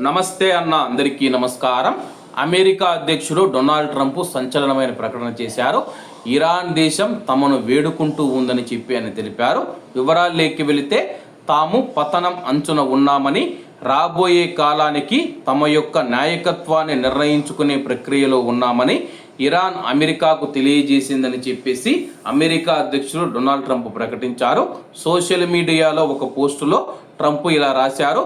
నమస్తే అన్న అందరికీ నమస్కారం. అమెరికా అధ్యక్షుడు డొనాల్డ్ ట్రంప్ సంచలనమైన ప్రకటన చేశారు. ఇరాన్ దేశం తమను వేడుకుంటూ ఉందని చెప్పి ఆయన తెలిపారు. వివరాల్లోకి వెళితే తాము పతనం అంచున ఉన్నామని, రాబోయే కాలానికి తమ యొక్క నాయకత్వాన్ని నిర్ణయించుకునే ప్రక్రియలో ఉన్నామని ఇరాన్ అమెరికాకు తెలియజేసిందని చెప్పేసి అమెరికా అధ్యక్షుడు డొనాల్డ్ ట్రంప్ ప్రకటించారు. సోషల్ మీడియాలో ఒక పోస్టులో ట్రంప్ ఇలా రాశారు: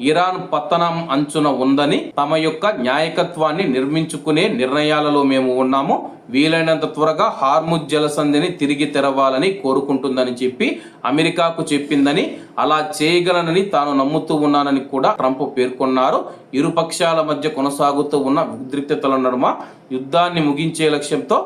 ఇరాన్ పతనం అంచున ఉందని, తమ యొక్క నాయకత్వాన్ని నిర్మించుకునే నిర్ణయాలలో మేము ఉన్నాము, వీలైనంత త్వరగా హార్ముజ్ జలసంధిని తిరిగి తెరవాలని కోరుకుంటుందని చెప్పి అమెరికాకు చెప్పిందని, అలా చేయగలనని తాను నమ్ముతూ ఉన్నానని కూడా ట్రంప్ పేర్కొన్నారు. ఇరు పక్షాల మధ్య కొనసాగుతూ ఉన్న ఉద్రిక్తతల నడుమ యుద్ధాన్ని ముగించే లక్ష్యంతో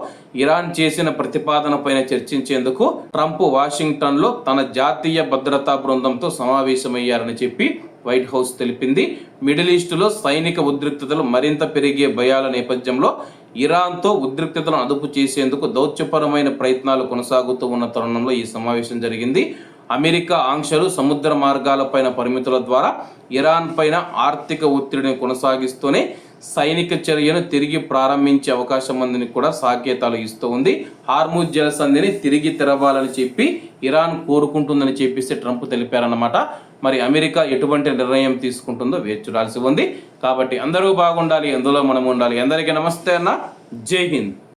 ఇరాన్ చేసిన ప్రతిపాదన పైన చర్చించేందుకు ట్రంప్ వాషింగ్టన్లో తన జాతీయ భద్రతా బృందంతో సమావేశమయ్యారని చెప్పి వైట్ హౌస్ తెలిపింది. మిడిల్ ఈస్టులో సైనిక ఉద్రిక్తతలు మరింత పెరిగే భయాల నేపథ్యంలో ఇరాన్తో ఉద్రిక్తతలను అదుపు చేసేందుకు దౌత్యపరమైన ప్రయత్నాలు కొనసాగుతూ ఉన్న తరుణంలో ఈ సమావేశం జరిగింది. అమెరికా ఆంక్షలు, సముద్ర మార్గాలపైన పరిమితుల ద్వారా ఇరాన్ పైన ఆర్థిక ఒత్తిడిని కొనసాగిస్తూనే సైనిక చర్యను తిరిగి ప్రారంభించే అవకాశం ఉందని కూడా సంకేతాలు ఇస్తూ ఉంది. హార్ముజ్ జలసంధిని తిరిగి తెరవాలని చెప్పి ఇరాన్ కోరుకుంటుందని చెప్పేసి ట్రంప్ తెలిపారన్నమాట. మరి అమెరికా ఎటువంటి నిర్ణయం తీసుకుంటుందో వేచి చూడాల్సి ఉంది. కాబట్టి అందరూ బాగుండాలి, అందులో మనం ఉండాలి. అందరికీ నమస్తే అన్న, జై హింద్.